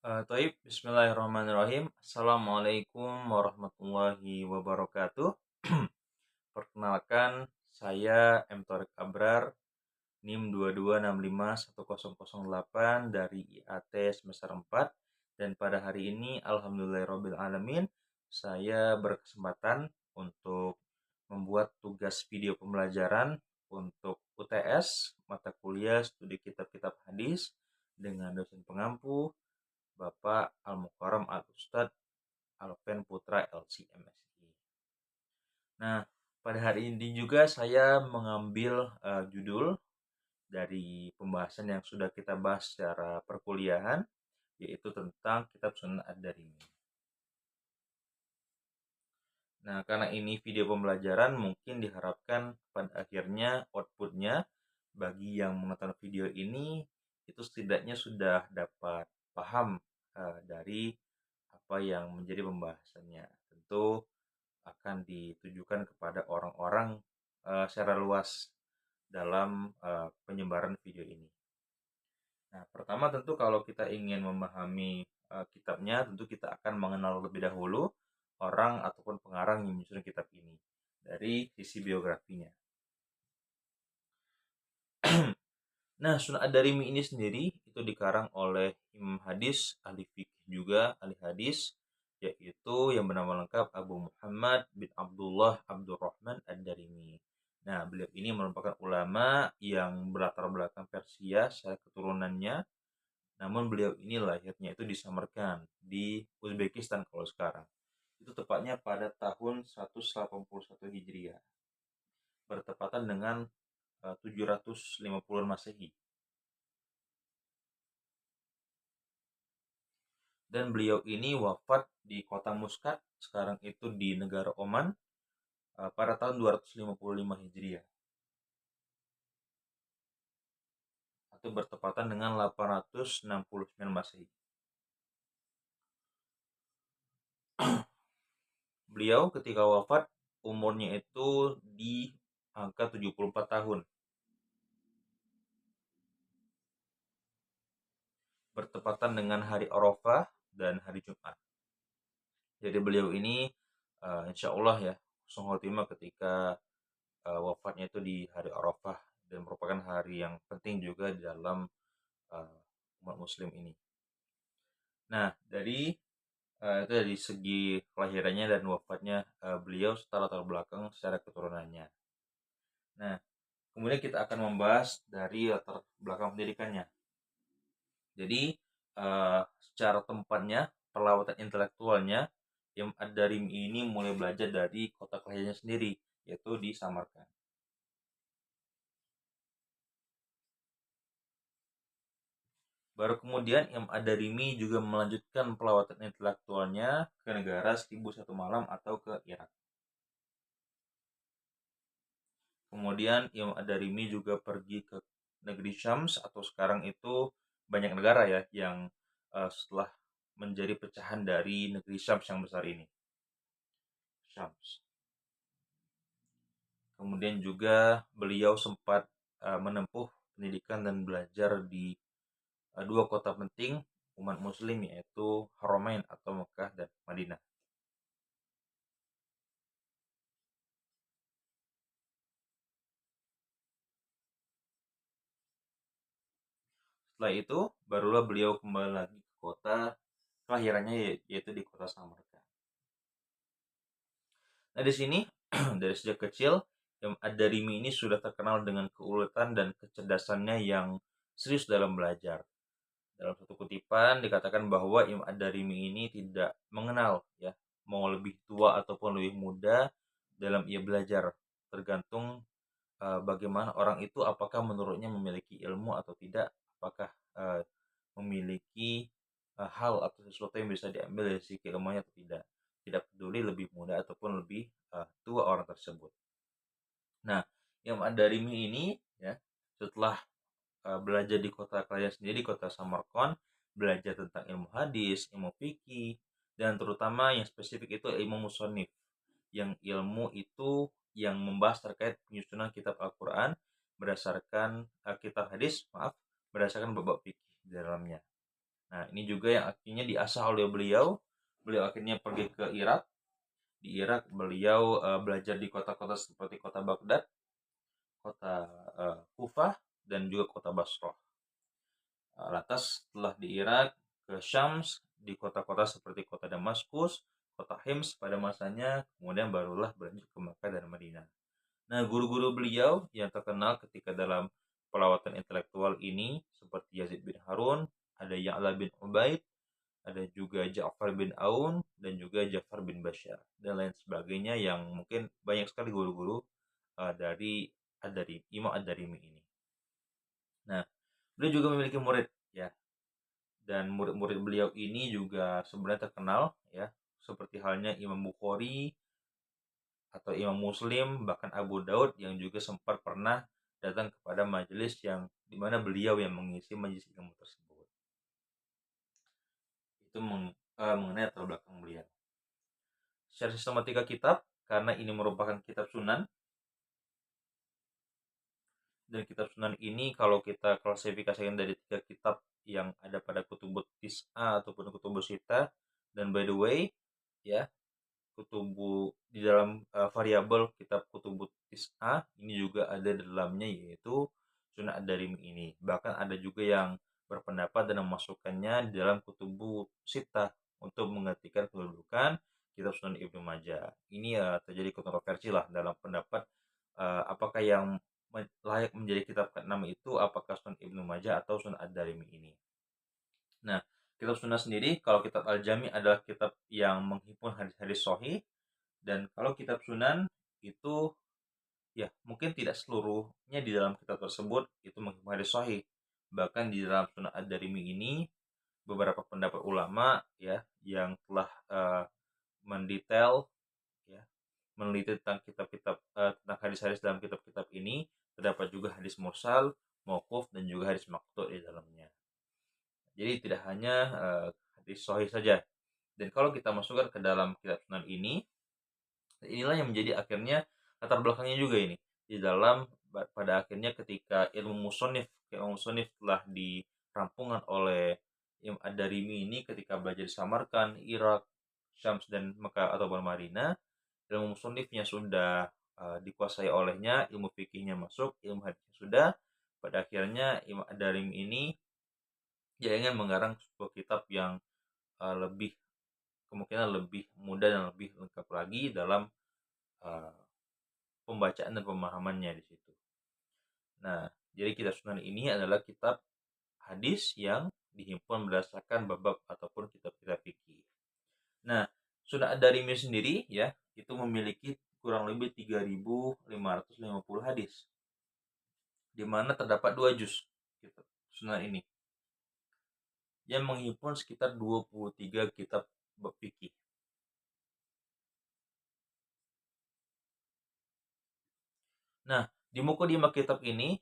Bismillahirrahmanirrahim. Assalamualaikum warahmatullahi wabarakatuh. Perkenalkan, saya M. Torik Abrar, NIM 22651008 dari IAT semester 4. Dan pada hari ini, alhamdulillahirrabbilalamin, saya berkesempatan untuk membuat tugas video pembelajaran untuk UTS, mata kuliah studi kitab-kitab hadis, dengan dosen pengampu Bapak Al-Mukarram Al-Ustadz Alven Putra LC MSI. Nah, pada hari ini juga saya mengambil judul dari pembahasan yang sudah kita bahas secara perkuliahan, yaitu tentang kitab Sunan Ad-Darimi. Nah, karena ini video pembelajaran, mungkin diharapkan pada akhirnya outputnya bagi yang menonton video ini itu setidaknya sudah dapat paham dari apa yang menjadi pembahasannya. Tentu akan ditujukan kepada orang-orang secara luas dalam penyebaran video ini. Nah, pertama tentu kalau kita ingin memahami kitabnya, tentu kita akan mengenal lebih dahulu orang ataupun pengarang yang menyusun kitab ini dari sisi biografinya. Nah, Sunan Ad-Darimi ini sendiri itu dikarang oleh Imam Hadis, ahli fikih juga, ahli hadis, yaitu yang bernama lengkap Abu Muhammad bin Abdullah Abdurrahman Ad-Darimi. Nah, beliau ini merupakan ulama yang berlatar belakang Persia secara keturunannya, namun beliau ini lahirnya itu di Samarkand, di Uzbekistan kalau sekarang. Itu tepatnya pada tahun 181 Hijriah, bertepatan dengan 750 Masehi. Dan beliau ini wafat di kota Muscat, sekarang itu di negara Oman, pada tahun 255 Hijriah, atau bertepatan dengan 869 Masehi. Beliau ketika wafat umurnya itu di angka 74 tahun, bertepatan dengan hari Arafah dan hari Jumat. Jadi beliau ini insya Allah ya husnul khotimah ketika wafatnya itu di hari Arafah, dan merupakan hari yang penting juga di dalam umat muslim ini. Nah, itu dari segi kelahirannya dan wafatnya beliau serta latar belakang secara keturunannya. Nah, kemudian kita akan membahas dari latar belakang pendidikannya. Jadi secara tempatnya, perlawatan intelektualnya, Imam Ad-Darimi ini mulai belajar dari kota kelahirannya sendiri, yaitu di Samarkand. Baru kemudian Imam Ad-Darimi juga melanjutkan pelawatan intelektualnya ke negara 1001 Malam atau ke Irak. Kemudian Imam Ad-Darimi juga pergi ke negeri Syams, atau sekarang itu banyak negara ya yang setelah menjadi pecahan dari negeri Syams yang besar ini. Syams. Kemudian juga beliau sempat menempuh pendidikan dan belajar di dua kota penting umat muslim, yaitu Haramain atau Mekah dan Madinah. Setelah itu barulah beliau kembali lagi ke kota kelahirannya, yaitu di kota Samarkand. Nah, di sini dari sejak kecil Imam Ad-Darimi ini sudah terkenal dengan keuletan dan kecerdasannya yang serius dalam belajar. Dalam satu kutipan dikatakan bahwa Imam Ad-Darimi ini tidak mengenal ya mau lebih tua ataupun lebih muda dalam ia belajar, tergantung bagaimana orang itu, apakah menurutnya memiliki ilmu atau tidak, apakah memiliki hal atau sesuatu yang bisa diambil dari sisi ilmunya atau tidak. Tidak peduli lebih muda ataupun lebih tua orang tersebut. Nah, Imam Ad-Darimi ini ya setelah belajar di kota kelahiran sendiri, kota Samarkand, belajar tentang ilmu hadis, ilmu fikih, dan terutama yang spesifik itu ilmu musonif, yang ilmu itu yang membahas terkait penyusunan kitab Al-Quran berdasarkan kitab hadis, berdasarkan bab fikih di dalamnya. Nah, ini juga yang akhirnya diasah oleh beliau. Beliau akhirnya pergi ke Irak. Di Irak beliau belajar di kota-kota seperti kota Baghdad, kota Kufah, dan juga kota Basrah. Lantas setelah di Irak, ke Syams, di kota-kota seperti kota Damaskus, kota Hims pada masanya, kemudian barulah berlanjut ke Makkah dan Madinah. Nah, guru-guru beliau yang terkenal ketika dalam pelawatan intelektual ini seperti Yazid bin Harun, ada Ya'la bin Ubaid, ada juga Ja'far bin Aun, dan juga Ja'far bin Bashar, dan lain sebagainya yang mungkin banyak sekali guru-guru dari Imam Ad-Darimi ini. Nah, beliau juga memiliki murid ya, dan murid-murid beliau ini juga sebenarnya terkenal ya, seperti halnya Imam Bukhari atau Imam Muslim, bahkan Abu Daud yang juga sempat pernah datang kepada majelis yang dimana beliau yang mengisi majelis ilmu tersebut. Itu mengenai latar belakang beliau. Secara sistematika kitab, karena ini merupakan kitab sunan, dan kitab sunan ini kalau kita klasifikasikan dari 3 kitab yang ada pada kutubut tis'a ataupun kutubut sita, dan by the way ya, kutubu di dalam variabel kitab kutubut tis'a ini juga ada di dalamnya, yaitu Sunan Ad-Darimi ini. Bahkan ada juga yang berpendapat dan memasukkannya di dalam kutubu sita untuk menggantikan kedudukan kitab Sunan Ibnu Majah. Ini terjadi kontroversi lah dalam pendapat apakah yang layak menjadi kitab ke-6 itu, apakah Sunan Ibnu Majah atau Sunan Ad-Darimi ini. Nah, kitab Sunan sendiri, kalau kitab Al-Jami adalah kitab yang menghimpun hadis-hadis sahih, dan kalau kitab Sunan itu ya mungkin tidak seluruhnya di dalam kitab tersebut itu menghimpun hadis sahih. Bahkan di dalam Sunan Ad-Darimi ini beberapa pendapat ulama ya yang telah mendetail ya, meneliti tentang kitab-kitab tentang hadis-hadis dalam kitab-kitab ini, terdapat juga hadis mursal, mauquf, dan juga hadis maqtu' di dalamnya. Jadi tidak hanya hadis sahih saja. Dan kalau kita masukkan ke dalam kitab Sunan ini, inilah yang menjadi akhirnya latar belakangnya juga ini. Di dalam pada akhirnya ketika ilmu musonif telah dirampungan oleh Imam Ad-Darimi ini ketika belajar di Samarkand, Irak, Syams, dan Mekah atau Madinah, ilmu musonifnya sudah dikuasai olehnya, ilmu fikihnya masuk, ilmu hadisnya sudah. Pada akhirnya Imam Ad-Darimi ini dia ingin menggarang sebuah kitab yang lebih kemungkinan lebih mudah dan lebih lengkap lagi dalam pembacaan dan pemahamannya di situ. Nah, jadi kitab Sunan ini adalah kitab hadis yang dihimpun berdasarkan bab ataupun kitab-kitab fikih. Nah, Sunan Ad-Darimi sendiri ya, itu memiliki kurang lebih 3.550 hadis. Di mana terdapat 2 juz kitab Sunan ini yang menghimpun sekitar 23 kitab bab fikih. Nah, di Muqaddimah kitab ini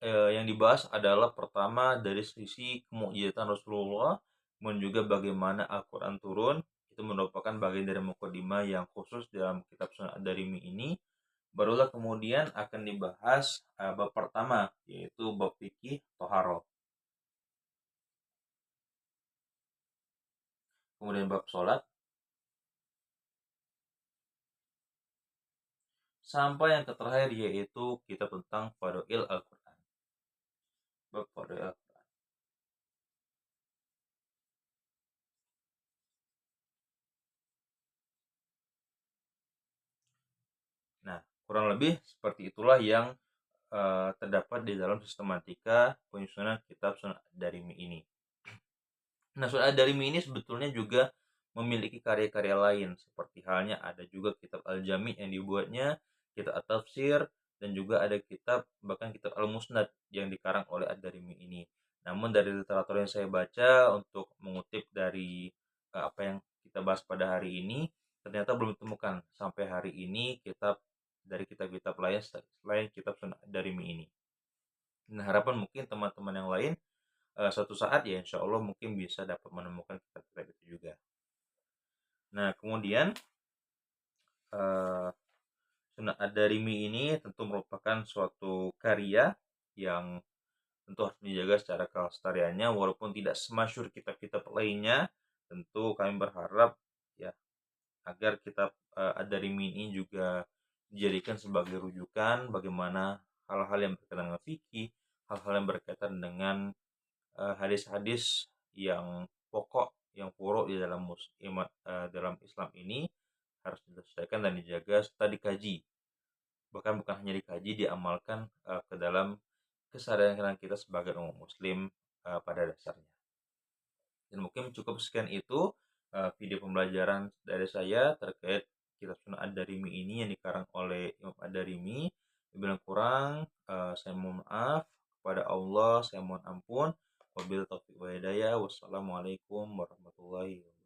yang dibahas adalah pertama dari sisi kemukjizatan Rasulullah, dan juga bagaimana Al-Quran turun. Itu merupakan bagian dari Muqaddimah yang khusus dalam kitab Sunan Ad-Darimi ini. Barulah kemudian akan dibahas bab pertama, yaitu bab fikih Toharoh. Kemudian bab sholat, sampai yang terakhir yaitu kitab tentang Fadail Al-Quran. Bab Fadail Al-Quran. Nah, kurang lebih seperti itulah yang terdapat di dalam sistematika penyusunan kitab Sunan Ad-Darimi ini. Nah, Sunan Ad-Darimi ini sebetulnya juga memiliki karya-karya lain, seperti halnya ada juga kitab Al-Jami yang dibuatnya, kitab At-Tafsir, dan juga ada kitab, bahkan kitab Al-Musnad yang dikarang oleh Ad-Darimi ini. Namun dari literatur yang saya baca untuk mengutip dari apa yang kita bahas pada hari ini, ternyata belum ditemukan sampai hari ini kitab dari kitab-kitab lain selain kitab Sunan Ad-Darimi ini. Nah, harapan mungkin teman-teman yang lain suatu saat ya insya Allah mungkin bisa dapat menemukan kitab-kitab itu juga. Nah, kemudian Sunan Ad-Darimi ini tentu merupakan suatu karya yang tentu harus dijaga secara kelestariannya walaupun tidak semasyhur kitab-kitab lainnya. Tentu kami berharap ya agar kitab Ad-Darimi ini juga dijadikan sebagai rujukan bagaimana hal-hal yang berkaitan dengan fikih, hal-hal yang berkaitan dengan hadis-hadis yang pokok, yang furu di dalam dalam Islam ini harus diselesaikan dan dijaga serta dikaji. Bahkan bukan hanya dikaji, diamalkan ke dalam kesadaran kita sebagai umat muslim pada dasarnya. Dan mungkin cukup sekian itu video pembelajaran dari saya terkait kitab Sunan Ad-Darimi ini yang dikarang oleh Imam Ad-Darimi. Bila kurang, saya mohon maaf kepada Allah, saya mohon ampun. Wabillahi taufiq wa hidayah. Wassalamualaikum warahmatullahi wabarakatuh.